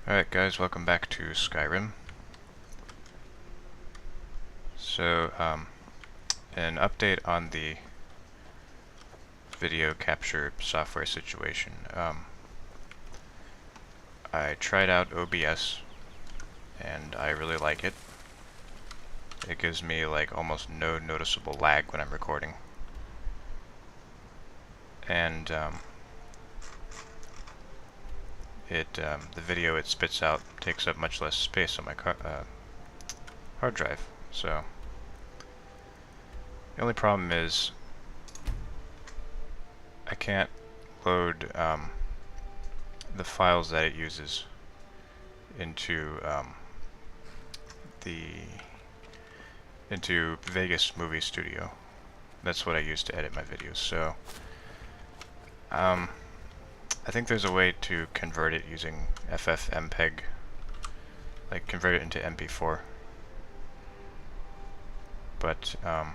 Alright guys, welcome back to Skyrim. So, an update on the video capture software situation. I tried out OBS and I really like it. It gives me like almost no noticeable lag when I'm recording. And the video it spits out takes up much less space on my hard drive. So the only problem is I can't load the files that it uses into Vegas Movie Studio. That's what I use to edit my videos. So I think there's a way to convert it using FFmpeg, like convert it into MP4. But I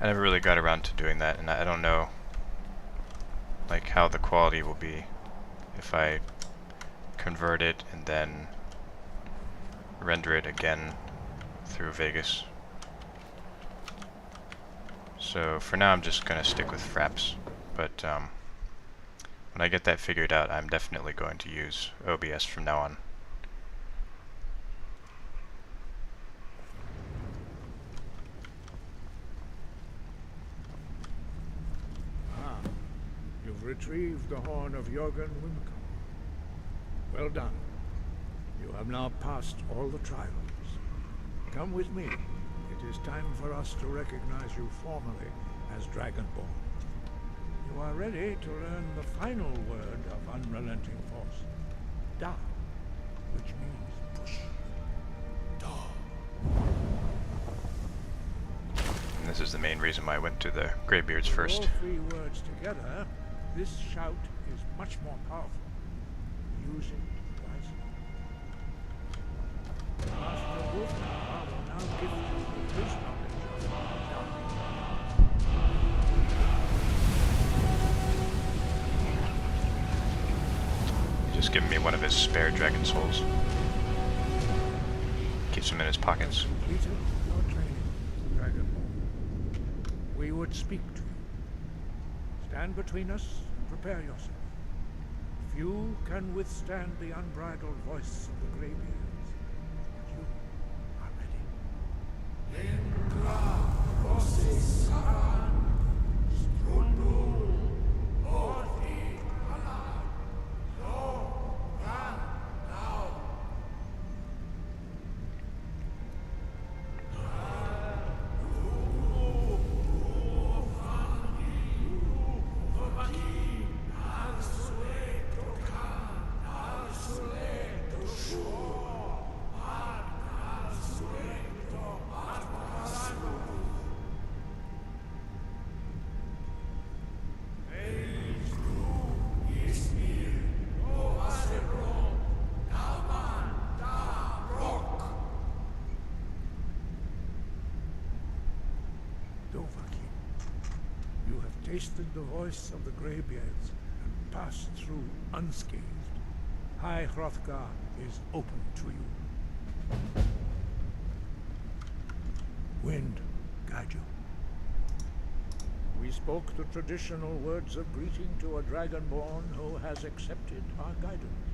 never really got around to doing that, and I don't know like how the quality will be if I convert it and then render it again through Vegas. So for now I'm just gonna stick with Fraps, but when I get that figured out, I'm definitely going to use OBS from now on. You've retrieved the horn of Jörgen Wimco. Well done. You have now passed all the trials. Come with me. It is time for us to recognize you formally as Dragonborn. You are ready to learn the final word of unrelenting force. Da, which means push. Da. And this is the main reason why I went to the Greybeards first. All three words together, this shout is much more powerful. Use it wisely. Master Wolfgar will now give you his knowledge of He's just giving me one of his spare dragon souls. Keeps them in his pockets. Completed your training, Dragonborn. We would speak to you. Stand between us and prepare yourself. Few can withstand the unbridled voice of the Greybeards, but you are ready. You have tasted the voice of the Greybeards and passed through unscathed. High Hrothgar is open to you. Wind, guide you. We spoke the traditional words of greeting to a Dragonborn who has accepted our guidance.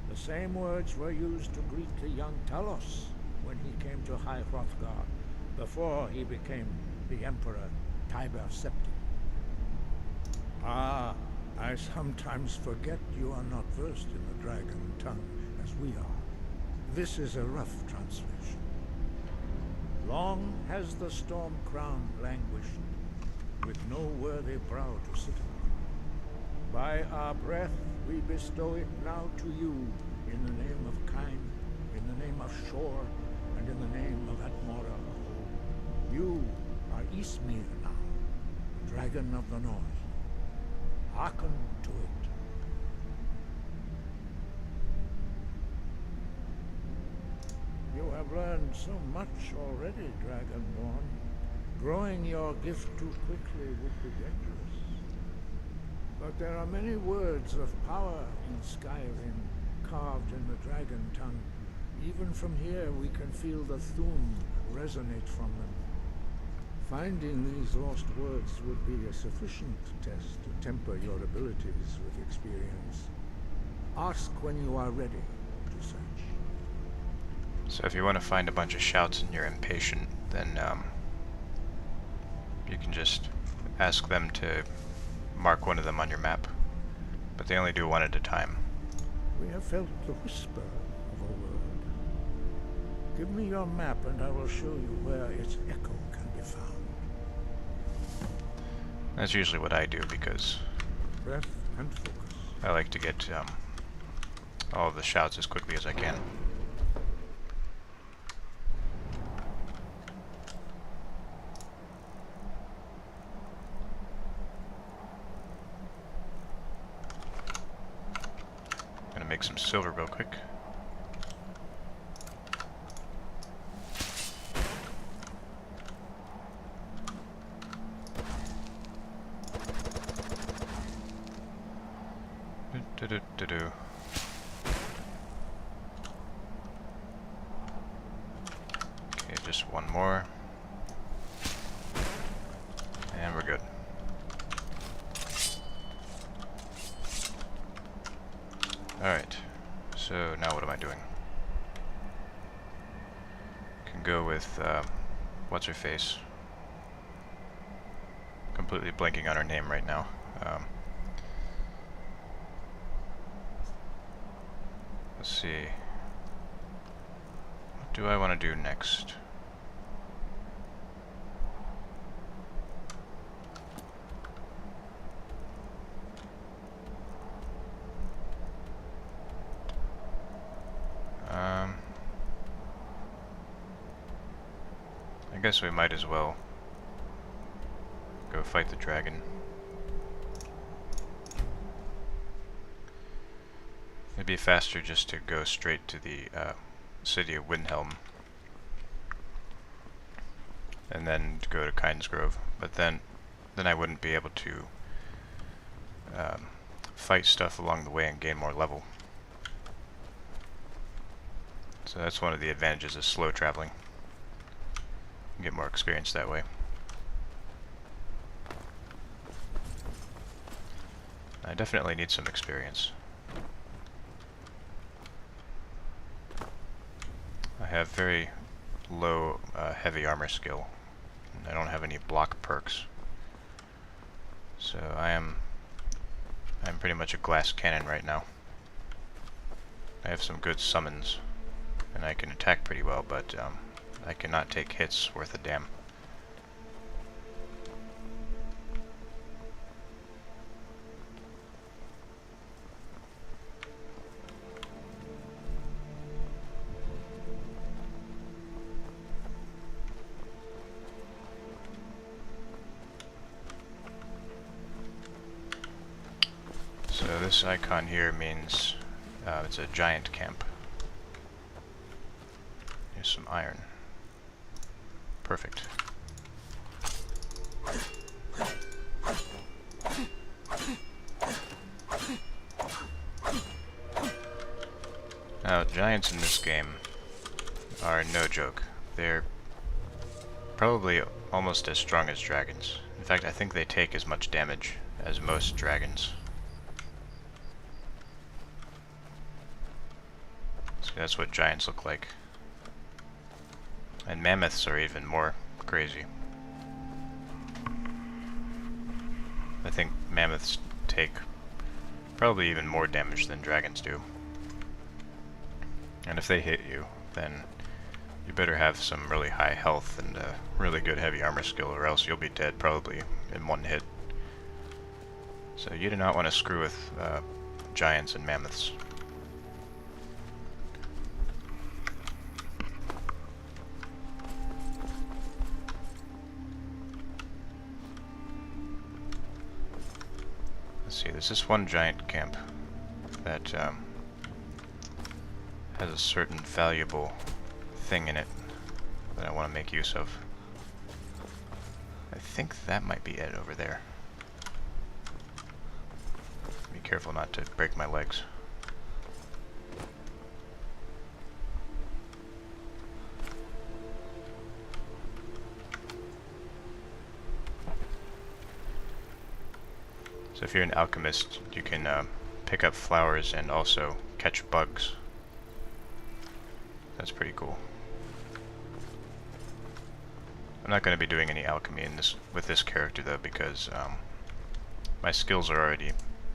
The same words were used to greet the young Talos when he came to High Hrothgar, before he became the Emperor Tiber Septim. Ah, I sometimes forget you are not versed in the dragon tongue as we are. This is a rough translation. Long has the storm crown languished, with no worthy brow to sit upon. By our breath we bestow it now to you, in the name of Kyne, in the name of Shore, and in the name of AHZMoreHUD. You are Ysmir now, Dragon of the North. Hearken to it. You have learned so much already, Dragonborn. Growing your gift too quickly would be dangerous. But there are many words of power in Skyrim, carved in the dragon tongue. Even from here we can feel the Thum resonate from them. Finding these lost words would be a sufficient test to temper your abilities with experience. Ask when you are ready to search. So if you want to find a bunch of shouts and you're impatient, then you can just ask them to mark one of them on your map. But they only do one at a time. We have felt the whisper of a word. Give me your map and I will show you where its echo can be found. That's usually what I do because Breath and focus. I like to get all of the shouts as quickly as I can. Gonna make some silver real quick. Do-do-do-do-do. Okay, just one more. And we're good. Alright, so now what am I doing? Can go with, what's her face? Completely blanking on her name right now. Let's see. What do I want to do next? I guess we might as well go fight the dragon. It'd be faster just to go straight to the city of Windhelm and then to go to Kynesgrove, but then I wouldn't be able to fight stuff along the way and gain more level. So that's one of the advantages of slow traveling. You get more experience that way. I definitely need some experience. I have very low heavy armor skill, and I don't have any block perks. So I'm pretty much a glass cannon right now. I have some good summons, and I can attack pretty well, but I cannot take hits worth a damn. So this icon here means it's a giant camp. Here's some iron. Perfect. Now, giants in this game are no joke. They're probably almost as strong as dragons. In fact, I think they take as much damage as most dragons. So that's what giants look like. And mammoths are even more crazy. I think mammoths take probably even more damage than dragons do. And if they hit you, then you better have some really high health and really good heavy armor skill, or else you'll be dead probably in one hit. So you do not want to screw with giants and mammoths. See, there's this one giant camp that has a certain valuable thing in it that I want to make use of. think that might be it over there. Be careful not to break my legs. So if you're an alchemist, you can pick up flowers and also catch bugs. That's pretty cool. I'm not going to be doing any alchemy with this character though, because my skills are already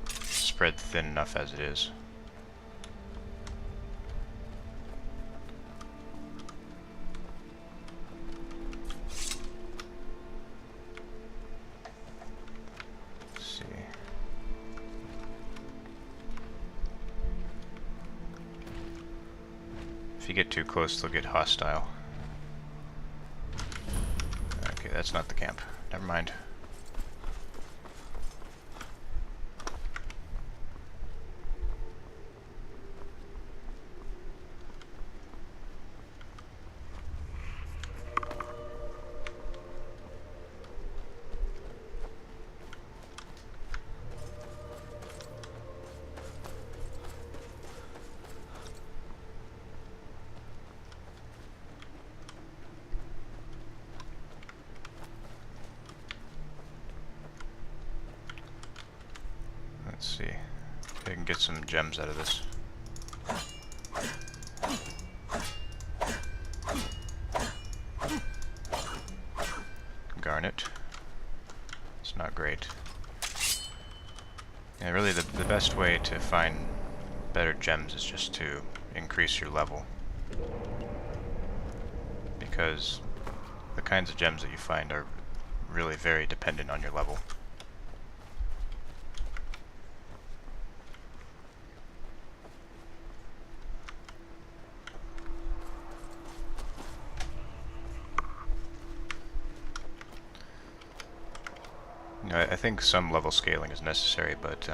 spread thin enough as it is. Let's see. If you get too close, they'll get hostile. Okay, that's not the camp. Never mind. Let's see if I can get some gems out of this. Garnet. It's not great. Yeah, really the best way to find better gems is just to increase your level. Because the kinds of gems that you find are really very dependent on your level. I think some level scaling is necessary, but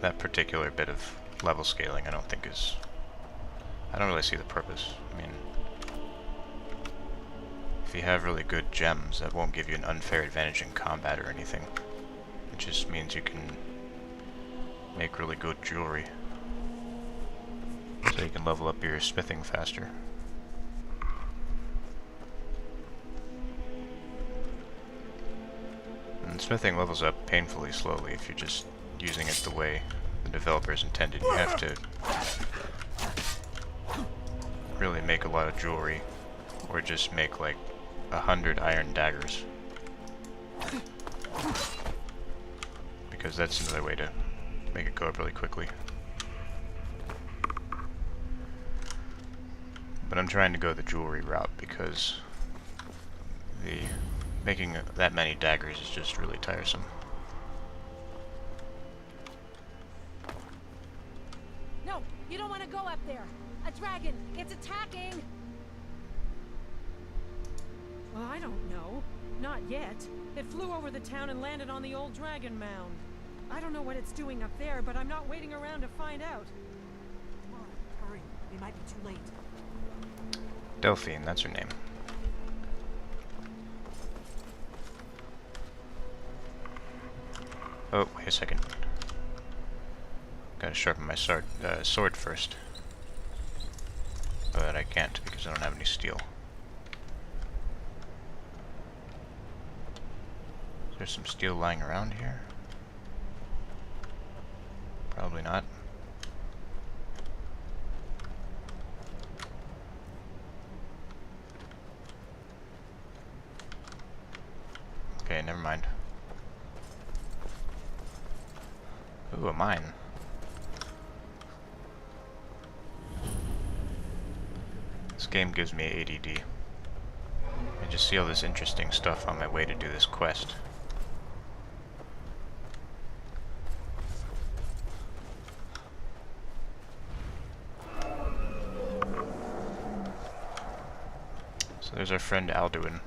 that particular bit of level scaling I don't really see the purpose. I mean, if you have really good gems, that won't give you an unfair advantage in combat or anything. It just means you can make really good jewelry, so you can level up your smithing faster. And smithing levels up painfully slowly if you're just using it the way the developers intended. You have to really make a lot of jewelry, or just make like 100 iron daggers, because that's another way to make it go up really quickly. But I'm trying to go the jewelry route because making that many daggers is just really tiresome. No, you don't want to go up there. A dragon, it's attacking. Well, I don't know. Not yet. It flew over the town and landed on the old dragon mound. I don't know what it's doing up there, but I'm not waiting around to find out. Come on, hurry. We might be too late. Delphine, that's her name. Oh, wait a second. Gotta sharpen my sword first. But I can't because I don't have any steel. Is there some steel lying around here? Probably not. Okay, never mind. Ooh, a mine. This game gives me ADD. I just see all this interesting stuff on my way to do this quest. So there's our friend Alduin.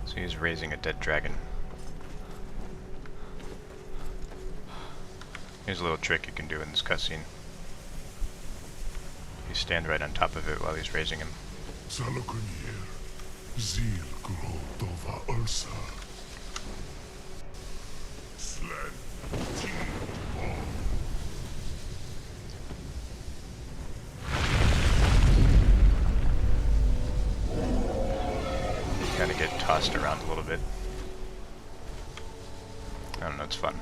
So he's raising a dead dragon. Here's a little trick you can do in this cutscene. You stand right on top of it while he's raising him. Kind of get tossed around a little bit. I don't know, it's fun.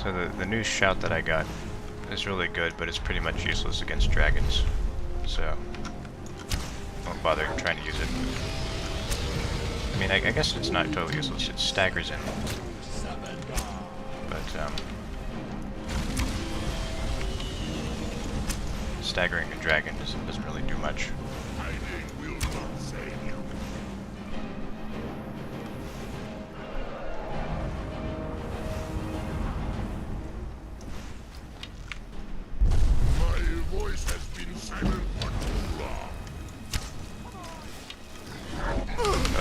So the new shout that I got is really good, but it's pretty much useless against dragons. So, don't bother trying to use it. I mean, I guess it's not totally useless, it staggers in. But, staggering a dragon doesn't really do much.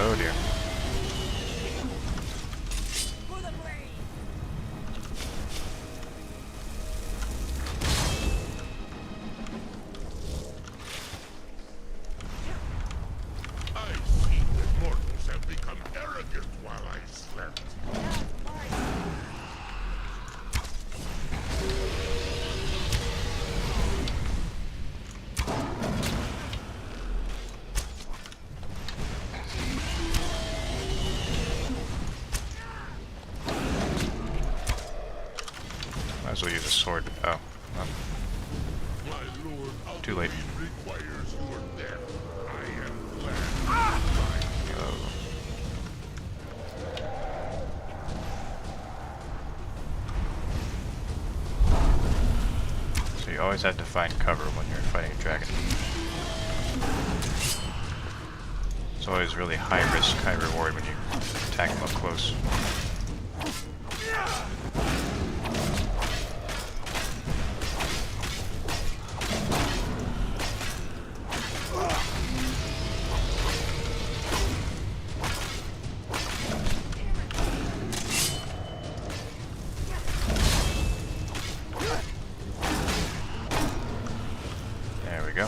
Oh dear. I've seen that mortals have become arrogant while I slept. Might as well use a sword. Oh, well. My lord Too late. requires your death. I am glad. Oh. So you always have to find cover when you're fighting a dragon. It's always really high risk, high reward when you attack them up close. There we go.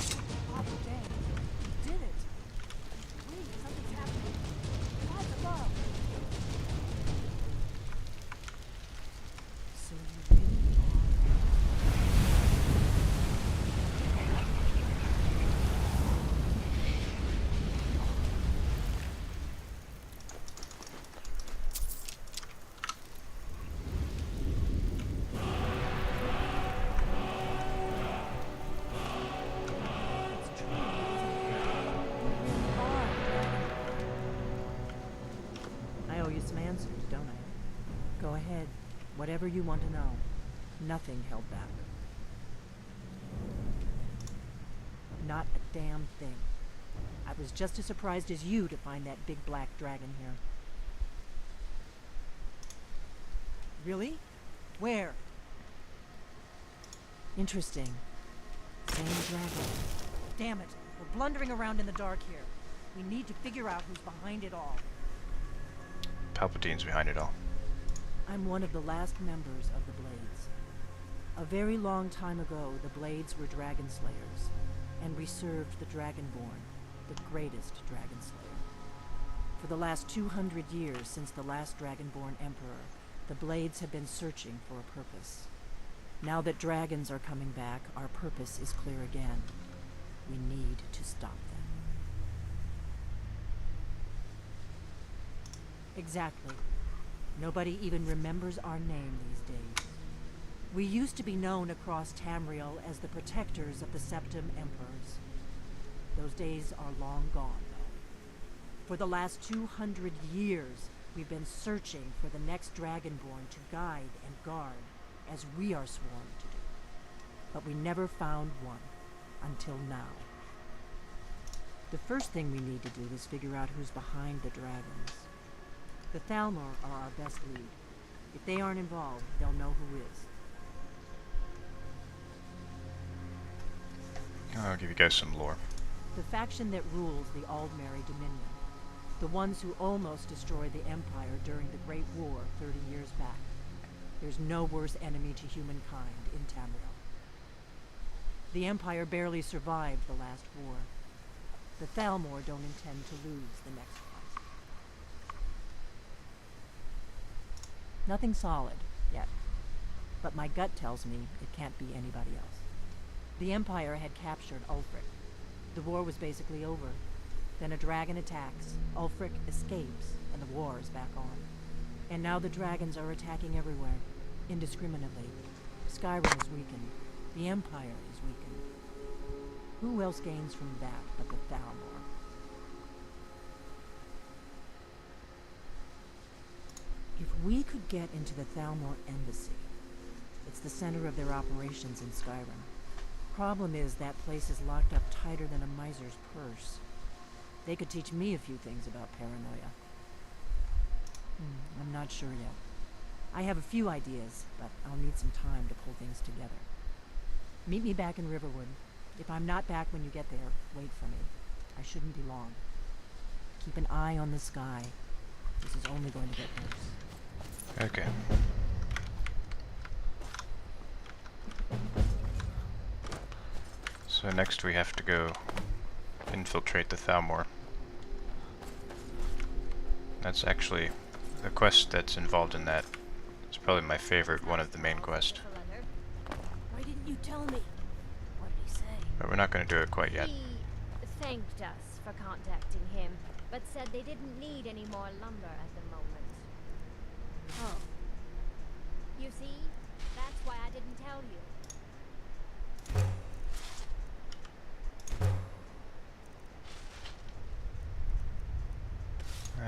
Some answers, don't I? Go ahead. Whatever you want to know. Nothing held back. Not a damn thing. I was just as surprised as you to find that big black dragon here. Really? Where? Interesting. Same dragon. Damn it. We're blundering around in the dark here. We need to figure out who's behind it all. Palpatine's behind it all. I'm one of the last members of the Blades. A very long time ago, the Blades were dragon slayers, and we served the Dragonborn, the greatest dragon slayer. For the last 200 years since the last Dragonborn Emperor, the Blades have been searching for a purpose. Now that dragons are coming back, our purpose is clear again. We need to stop them. Exactly. Nobody even remembers our name these days. We used to be known across Tamriel as the protectors of the Septim Emperors. Those days are long gone, though. For the last 200 years, we've been searching for the next Dragonborn to guide and guard, as we are sworn to do. But we never found one, until now. The first thing we need to do is figure out who's behind the dragons. The Thalmor are our best lead. If they aren't involved, they'll know who is. I'll give you guys some lore. The faction that rules the Aldmeri Dominion. The ones who almost destroyed the Empire during the Great War 30 years back. There's no worse enemy to humankind in Tamriel. The Empire barely survived the last war. The Thalmor don't intend to lose the next one. Nothing solid, yet. But my gut tells me it can't be anybody else. The Empire had captured Ulfric. The war was basically over. Then a dragon attacks, Ulfric escapes, and the war is back on. And now the dragons are attacking everywhere, indiscriminately. Skyrim is weakened. The Empire is weakened. Who else gains from that but the Thalmor? If we could get into the Thalmor embassy, it's the center of their operations in Skyrim. Problem is, that place is locked up tighter than a miser's purse. They could teach me a few things about paranoia. I'm not sure yet. I have a few ideas, but I'll need some time to pull things together. Meet me back in Riverwood. If I'm not back when you get there, wait for me. I shouldn't be long. Keep an eye on the sky. This is only going to get worse. Okay. So next we have to go infiltrate the Thalmor. That's actually the quest that's involved in that. It's probably my favorite one of the main quest. Why didn't you tell me? What did he say? But we're not going to do it quite yet. He thanked us for contacting him, but said they didn't need any more lumber at the moment. Oh. You see? That's why I didn't tell you.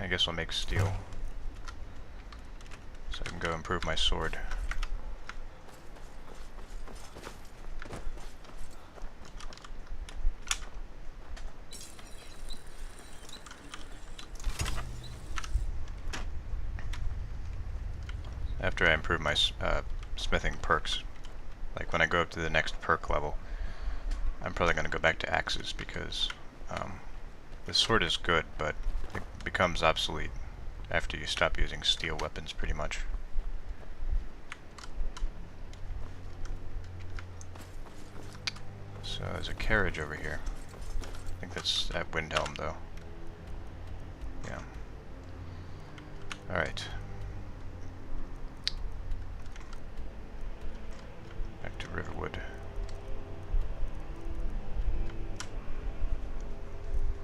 I guess I'll make steel, so I can go improve my sword. After I improve my smithing perks, like when I go up to the next perk level, I'm probably going to go back to axes because the sword is good, but it becomes obsolete after you stop using steel weapons pretty much. So there's a carriage over here. I think that's at Windhelm though. Yeah. Alright. Back to Riverwood.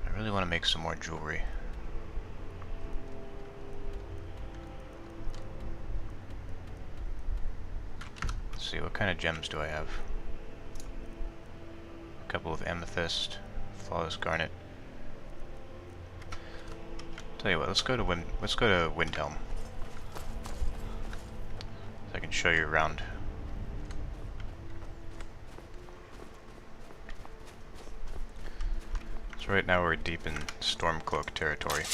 I really want to make some more jewelry. Let's see, what kind of gems do I have? A couple of amethyst, flawless garnet. Tell you what, let's go to Windhelm. So I can show you around. So right now we're deep in Stormcloak territory.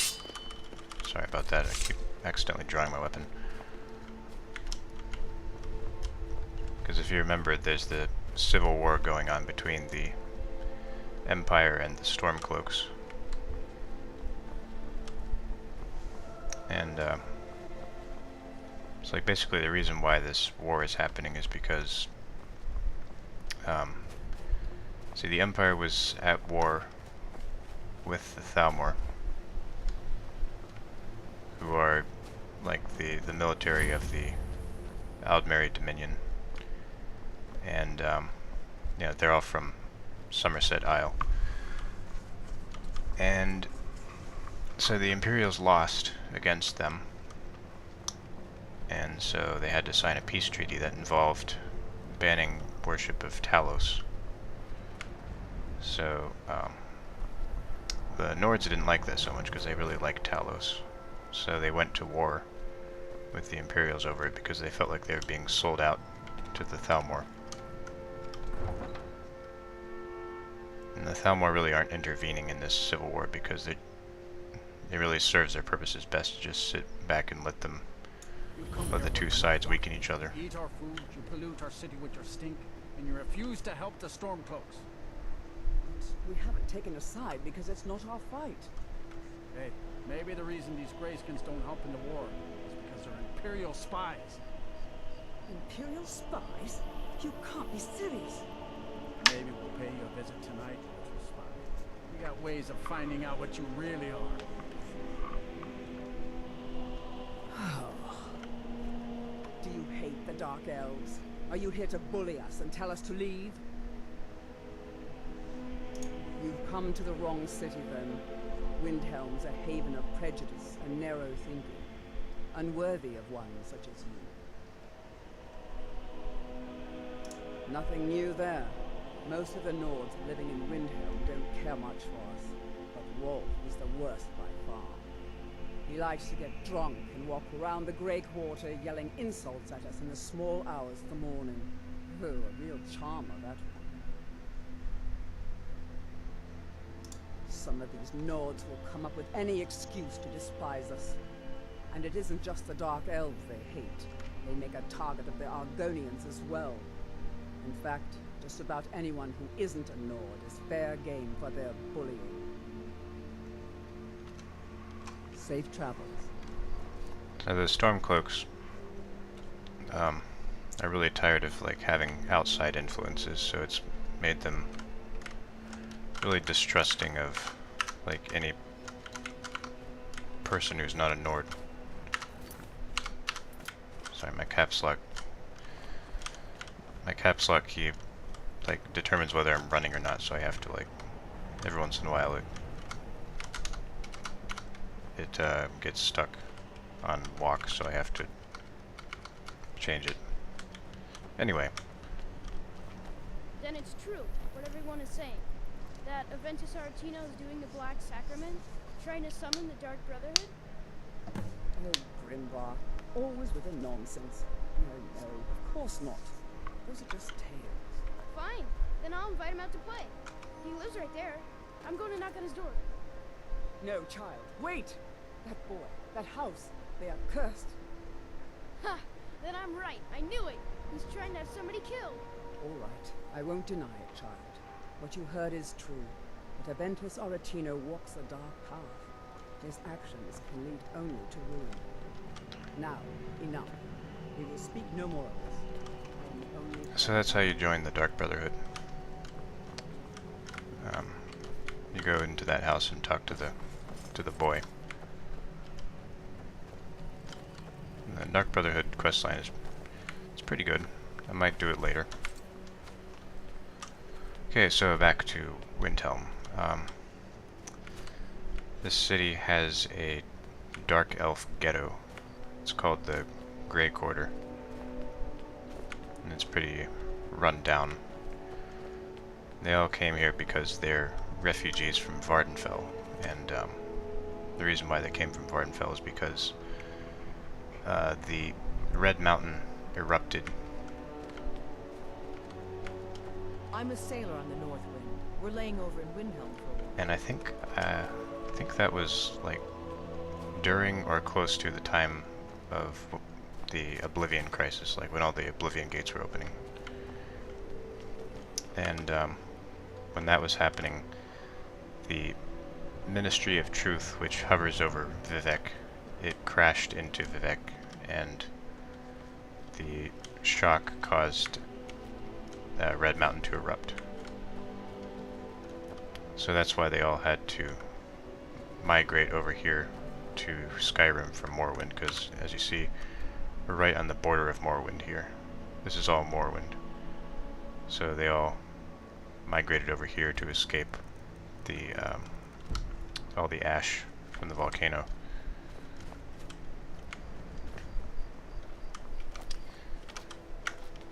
Sorry about that, I keep accidentally drawing my weapon. Because if you remember, there's the civil war going on between the Empire and the Stormcloaks. And it's like basically the reason why this war is happening is because See, the Empire was at war with the Thalmor, who are like the military of the Aldmeri Dominion, and yeah, they're all from Somerset Isle. And so the Imperials lost against them, and so they had to sign a peace treaty that involved banning worship of Talos. So the Nords didn't like that so much because they really liked Talos. So they went to war with the Imperials over it because they felt like they were being sold out to the Thalmor. And the Thalmor really aren't intervening in this civil war because it really serves their purposes best to just sit back and let the two sides weaken each other. You eat our food, you pollute our city with your stink, and you refuse to help the Stormcloaks. We haven't taken a side because it's not our fight. Hey, maybe the reason these Greyskins don't help in the war is because they're Imperial spies. Imperial spies? You can't be serious. Maybe we'll pay you a visit tonight, little spy. We got ways of finding out what you really are. Do you hate the Dark Elves? Are you here to bully us and tell us to leave? You've come to the wrong city, then. Windhelm's a haven of prejudice and narrow thinking, unworthy of one such as you. Nothing new there. Most of the Nords living in Windhelm don't care much for us, but Rolf is the worst by far. He likes to get drunk and walk around the Grey Quarter yelling insults at us in the small hours of the morning. Oh, a real charmer, that one. Some of these Nords will come up with any excuse to despise us. And it isn't just the Dark Elves they hate. They make a target of the Argonians as well. In fact, just about anyone who isn't a Nord is fair game for their bullying. Safe travels. So the Stormcloaks are really tired of like having outside influences, so it's made them really distrusting of like any person who's not a Nord. Sorry, my caps lock key like determines whether I'm running or not, so I have to like every once in a while it gets stuck on walk, so I have to change it. Anyway. Then it's true, what everyone is saying. That Aventus Aretino is doing the Black Sacrament, trying to summon the Dark Brotherhood? Oh, Grimbar. Always with the nonsense. No, of course not. Those are just tales. Fine, then I'll invite him out to play. He lives right there. I'm going to knock on his door. No, child. Wait! That boy, that house, they are cursed. Ha! Then I'm right. I knew it. He's trying to have somebody killed. All right. I won't deny it, child. What you heard is true. But Aventus Aretino walks a dark path. His actions can lead only to ruin. Now, enough. We will speak no more of this. So that's how you join the Dark Brotherhood. You go into that house and talk to the boy. And the Dark Brotherhood questline is pretty good. I might do it later. Okay, so back to Windhelm. This city has a dark elf ghetto. It's called the Grey Quarter. And it's pretty run down. They all came here because they're refugees from Vardenfell, and the reason why they came from Vardenfell is because the Red Mountain erupted. I'm a sailor on the North Wind. We're laying over in Windhelm for a while. And I think that was like during or close to the time of the Oblivion Crisis, like when all the Oblivion gates were opening. And when that was happening, the Ministry of Truth, which hovers over Vivec, it crashed into Vivec, and the shock caused Red Mountain to erupt. So that's why they all had to migrate over here to Skyrim from Morrowind, because as you see, we're right on the border of Morrowind here. This is all Morrowind. So they all migrated over here to escape the all the ash from the volcano.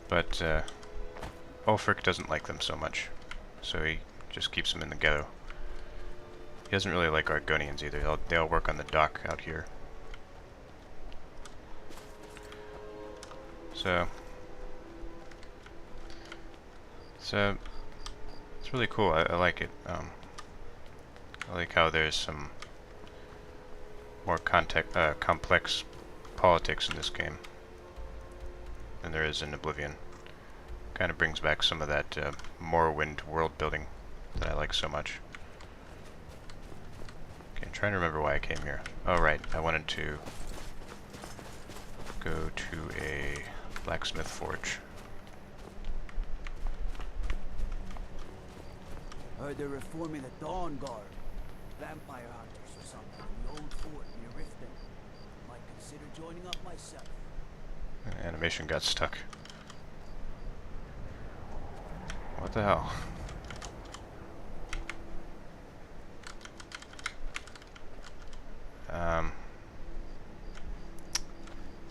But Ulfric doesn't like them so much, so he just keeps them in the ghetto. He doesn't really like Argonians either. They'll work on the dock out here. So it's really cool. I like it. I like how there's some more complex politics in this game than there is in Oblivion. Kind of brings back some of that Morrowind world building that I like so much. Okay, I'm trying to remember why I came here. Oh right, I wanted to go to a blacksmith forge. Heard they're reforming the Dawnguard. Vampire hunters or something in the old fort near Riften. Might consider joining up myself. Animation got stuck. What the hell?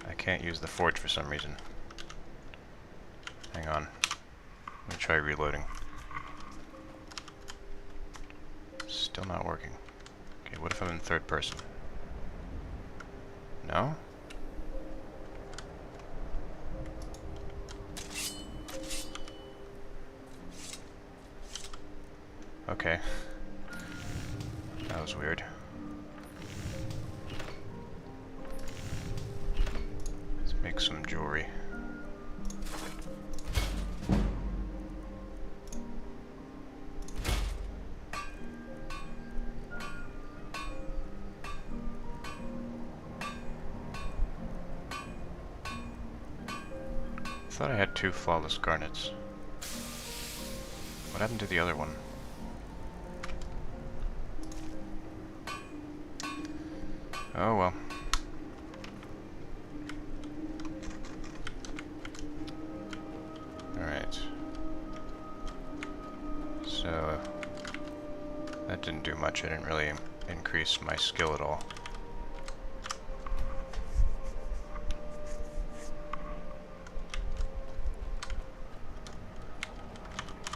I can't use the forge for some reason. Hang on. Let me try reloading. Still not working. Okay, what if I'm in third person? No? Okay. That was weird. Let's make some jewelry. I thought I had 2 flawless garnets. What happened to the other one? Oh well. Alright. So that didn't do much. I didn't really increase my skill at all.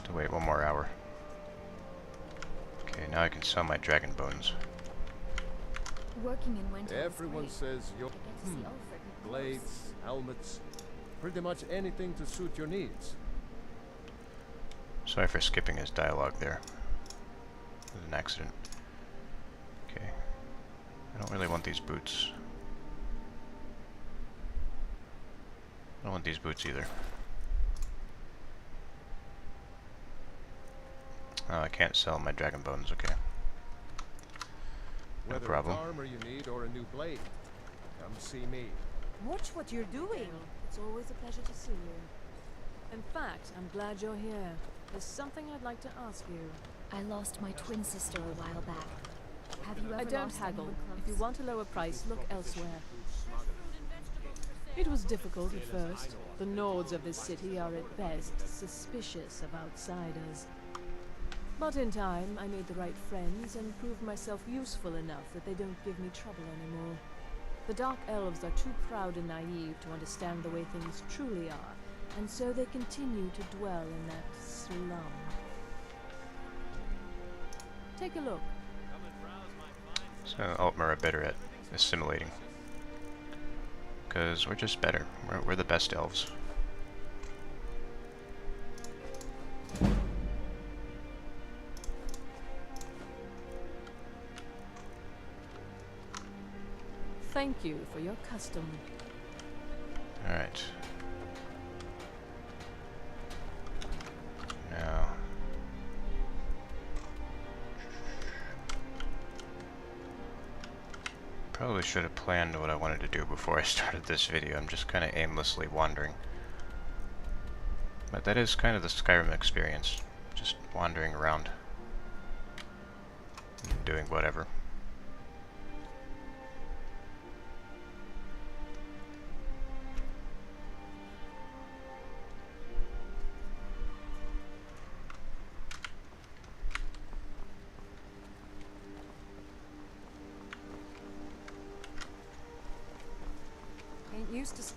To wait 1 more hour. Okay, now I can sell my dragon bones. Working in winter. Everyone says your blades, helmets, pretty much anything to suit your needs. Sorry for skipping his dialogue there. It was an accident. Okay. I don't really want these boots. I don't want these boots either. Oh, I can't sell my dragon bones, okay. No problem. Whether armor you need or a new blade, come see me. Watch what you're doing. It's always a pleasure to see you. In fact, I'm glad you're here. There's something I'd like to ask you. I lost my twin sister a while back. Have you ever I don't lost haggle. anyone close? If you want a lower price, look elsewhere. It was difficult at first. The Nords of this city are at best suspicious of outsiders. But in time, I made the right friends and proved myself useful enough that they don't give me trouble anymore. The Dark Elves are too proud and naive to understand the way things truly are, and so they continue to dwell in that slum. Take a look. So Altmer are better at assimilating. Because we're just better. We're the best elves. Thank you for your custom. Alright. Now. Probably should have planned what I wanted to do before I started this video. I'm just kind of aimlessly wandering. But that is kind of the Skyrim experience, just wandering around and doing whatever. Ain't used to this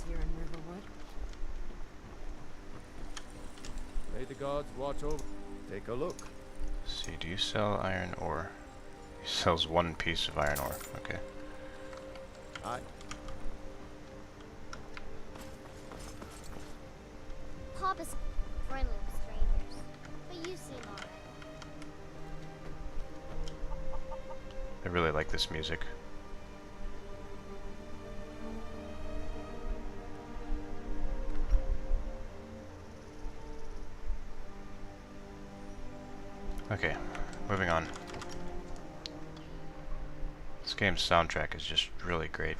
here in Riverwood. May the gods watch over. Take a look. See, do you sell iron ore? He sells one piece of iron ore. Okay. Aye. Papa's friendly with strangers, but you seem alright. I really like this music. Okay, moving on. This game's soundtrack is just really great.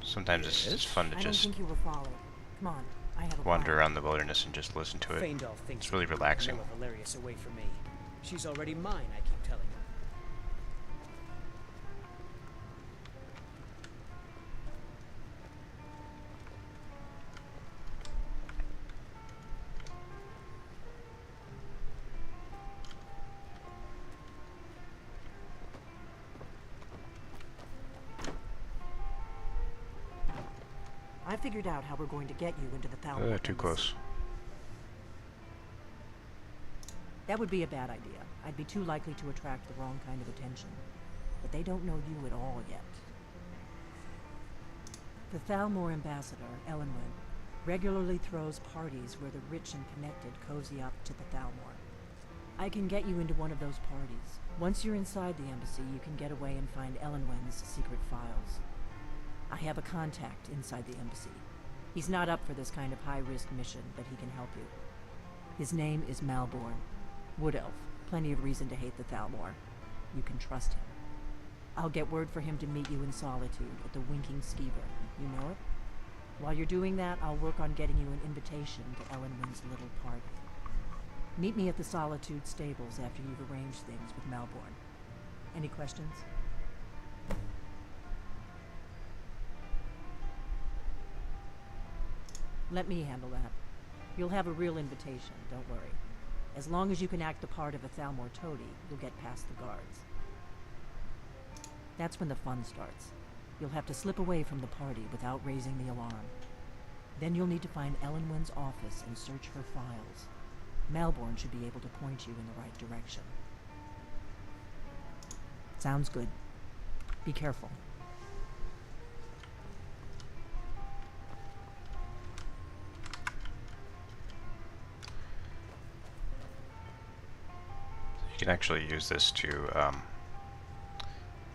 Sometimes it's just fun to I don't just think you were followed. Come on, I have a wander plan. around the wilderness and just listen to it. Feindal thinks It's really we can relaxing. lure Valerius away from me. She's already mine, I keep telling her. I figured out how we're going to get you into the Thalmor. Too close. That would be a bad idea. I'd be too likely to attract the wrong kind of attention. But they don't know you at all yet. The Thalmor ambassador, Elenwen, regularly throws parties where the rich and connected cozy up to the Thalmor. I can get you into one of those parties. Once you're inside the embassy, you can get away and find Elenwen's secret files. I have a contact inside the embassy. He's not up for this kind of high-risk mission, but he can help you. His name is Malborn. Wood Elf. Plenty of reason to hate the Thalmor. You can trust him. I'll get word for him to meet you in Solitude at the Winking Skeever. You know it? While you're doing that, I'll work on getting you an invitation to Elenwen's little party. Meet me at the Solitude stables after you've arranged things with Malborn. Any questions? Let me handle that. You'll have a real invitation, don't worry. As long as you can act the part of a Thalmor toady, you'll get past the guards. That's when the fun starts. You'll have to slip away from the party without raising the alarm. Then you'll need to find Elenwen's office and search her files. Malborn should be able to point you in the right direction. Sounds good. Be careful. You can actually use this to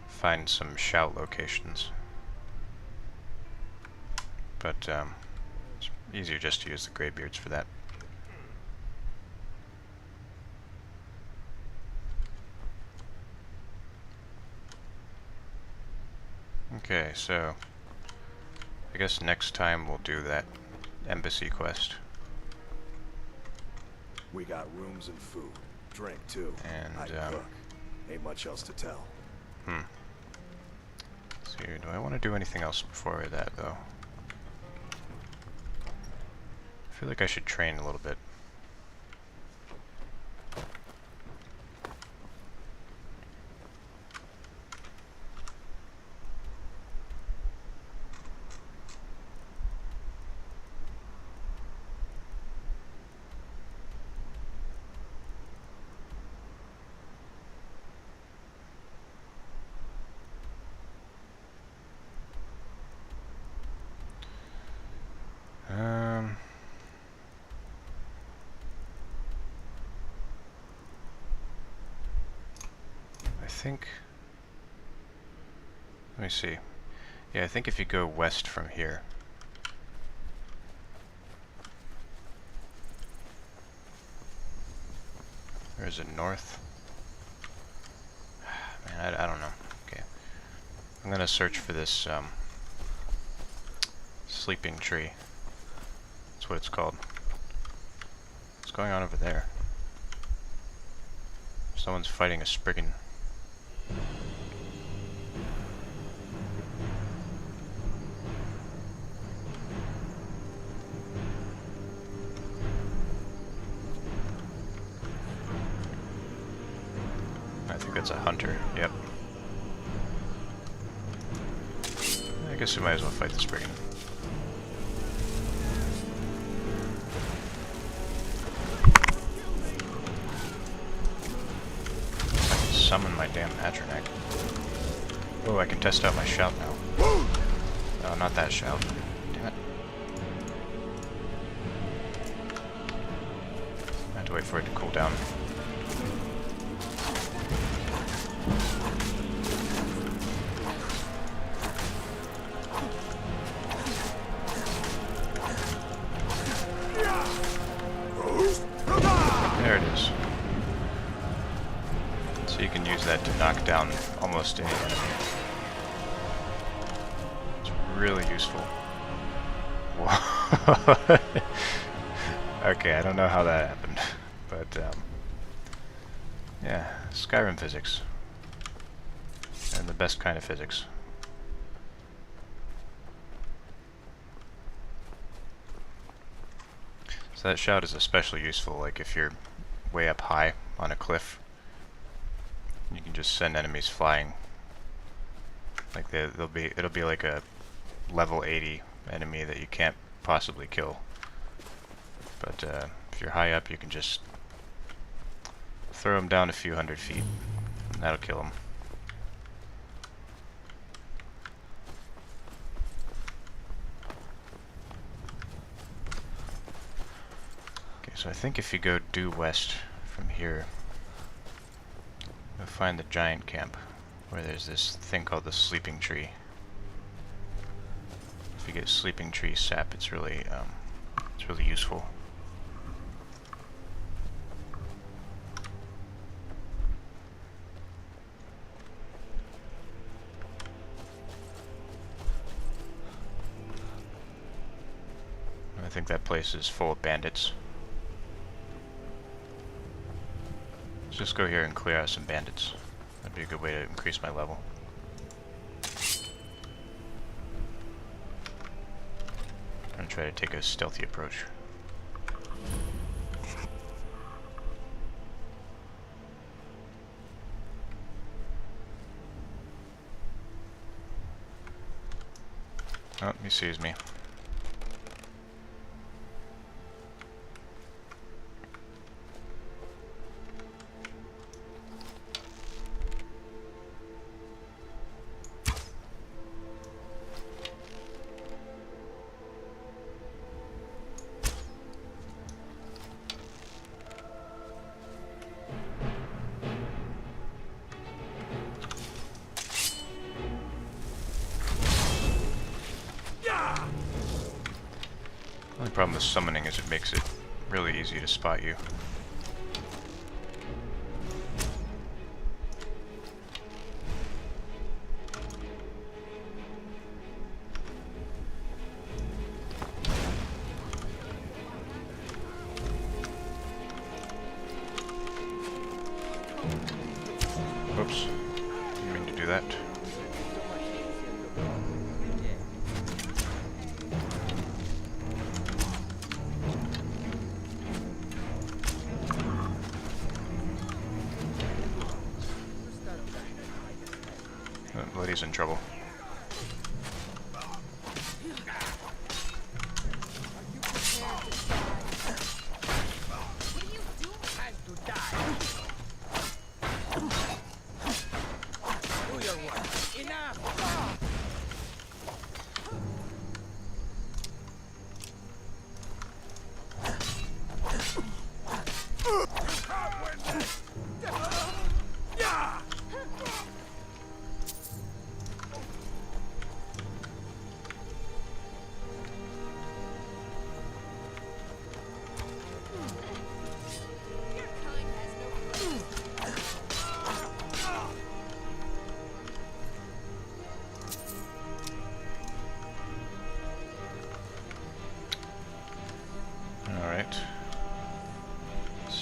find some shout locations, but it's easier just to use the Greybeards for that. Okay, so I guess next time we'll do that embassy quest. We got rooms and food. Drink too. And I cook. Ain't much else to tell. So do I want to do anything else before that though? I feel like I should train a little bit. I think, let me see. Yeah, I think if you go west from here, or is it north? Man, I don't know. Okay, I'm gonna search for this sleeping tree. That's what it's called. going on over there? Someone's fighting a Spriggan. I think that's a hunter, yep. I guess we might as well fight the Spriggan. Summon my damn Atronak. Oh, I can test out my shout now. Oh, not that shout. Damn it. I have to wait for it to cool down. There it is. So you can use that to knock down almost any enemy. It's really useful. Whoa. Okay, I don't know how that happened, but yeah, Skyrim physics. And the best kind of physics. So that shout is especially useful, like if you're way up high on a cliff. You can just send enemies flying. Like it'll be like a level 80 enemy that you can't possibly kill. But if you're high up, you can just throw them down a few hundred feet, and that'll kill them. Okay, so I think if you go due west from here, you'll find the giant camp, where there's this thing called the sleeping tree. If you get sleeping tree sap, it's really useful. I think that place is full of bandits. Let's just go here and clear out some bandits. That'd be a good way to increase my level. I'm gonna try to take a stealthy approach. Oh, he sees me. The only problem with summoning is it makes it really easy to spot you. Oops, didn't mean to do that. Lady's in trouble.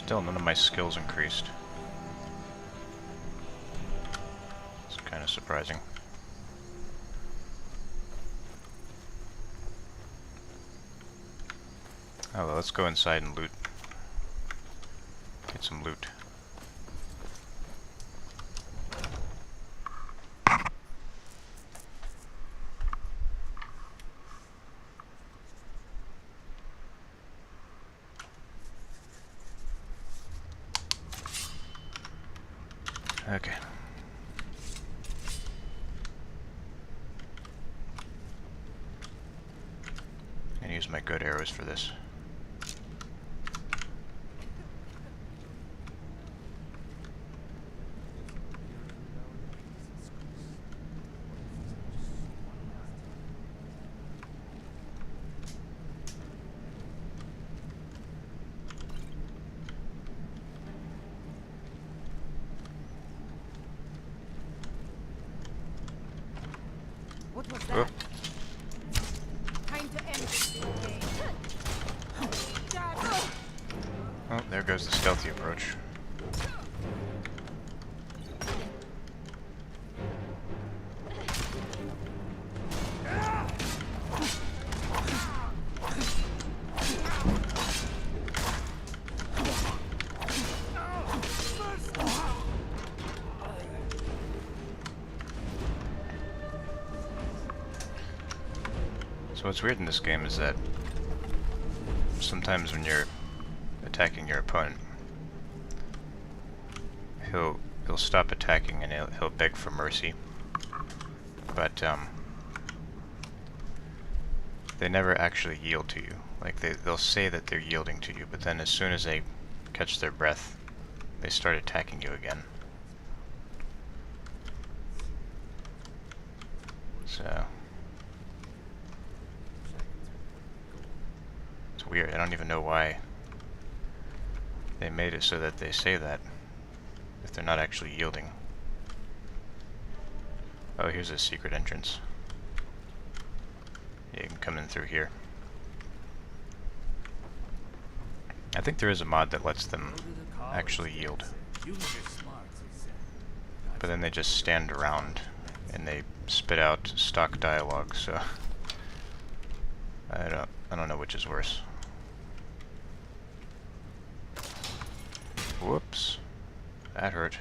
Still, none of my skills increased. It's kind of surprising. Oh well, let's go inside and loot. Get some loot. Okay. And use my good arrows for this. What was that? Time to end this game. Oh, there goes the stealthy approach. So what's weird in this game is that sometimes when you're attacking your opponent, he'll stop attacking and he'll beg for mercy, but they never actually yield to you. Like they'll say that they're yielding to you, but then as soon as they catch their breath, they start attacking you again. So it's weird. I don't even know why they made it so that they say that if they're not actually yielding. Oh, here's a secret entrance. Yeah, you can come in through here. I think there is a mod that lets them actually yield. But then they just stand around and they spit out stock dialogue, so I don't know which is worse. Whoops. That hurt.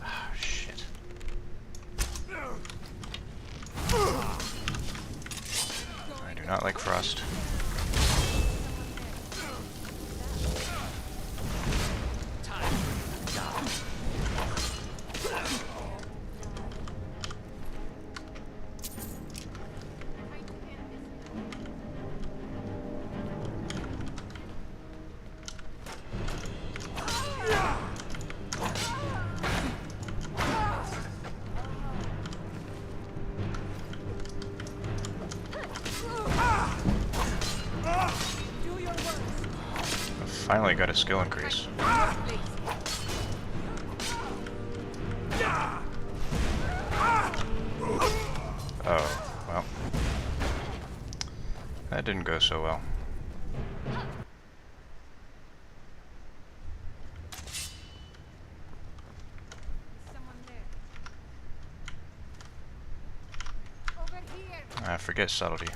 Ah, shit. I do not like frost. Finally got a skill increase. Oh, well. That didn't go so well. Forget subtlety.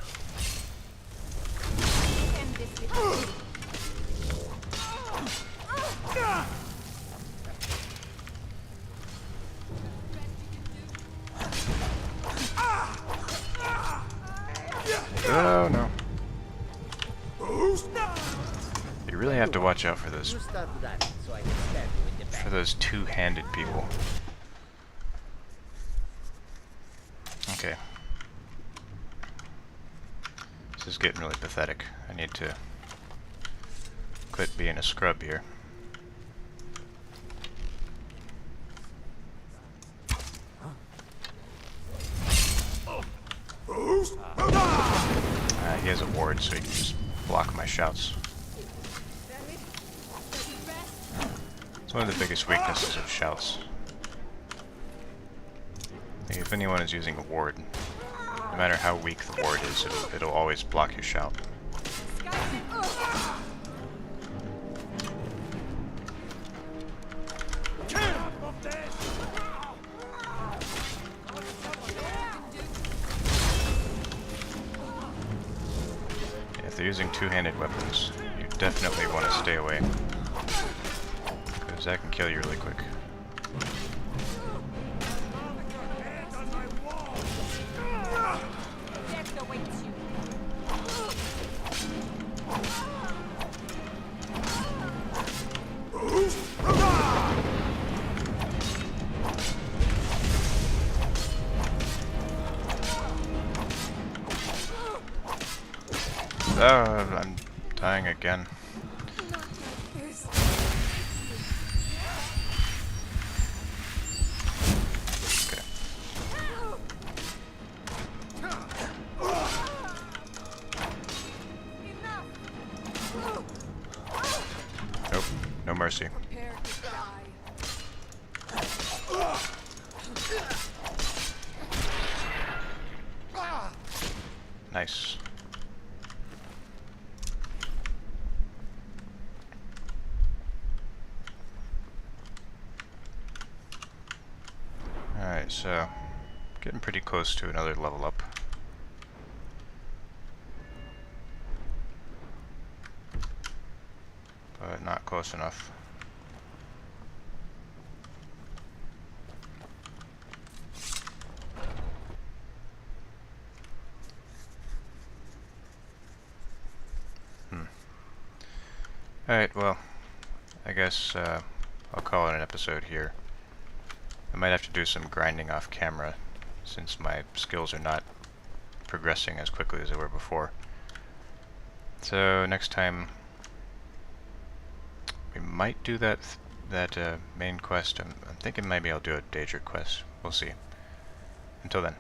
Oh no. You really have to watch out for those two-handed people. Okay. This is getting really pathetic. I need to quit being a scrub here. He has a ward, so he can just block my shouts. It's one of the biggest weaknesses of shouts. If anyone is using a ward, no matter how weak the ward is, it'll always block your shout. If they're using two-handed weapons, you definitely want to stay away, because that can kill you really quick. Oh, I'm dying again. Okay. Nope, no mercy. Nice. Alright, so getting pretty close to another level up. But not close enough. Alright, well, I guess I'll call it an episode here. I might have to do some grinding off camera since my skills are not progressing as quickly as they were before. So next time we might do that main quest. I'm thinking maybe I'll do a Daedric quest. We'll see. Until then.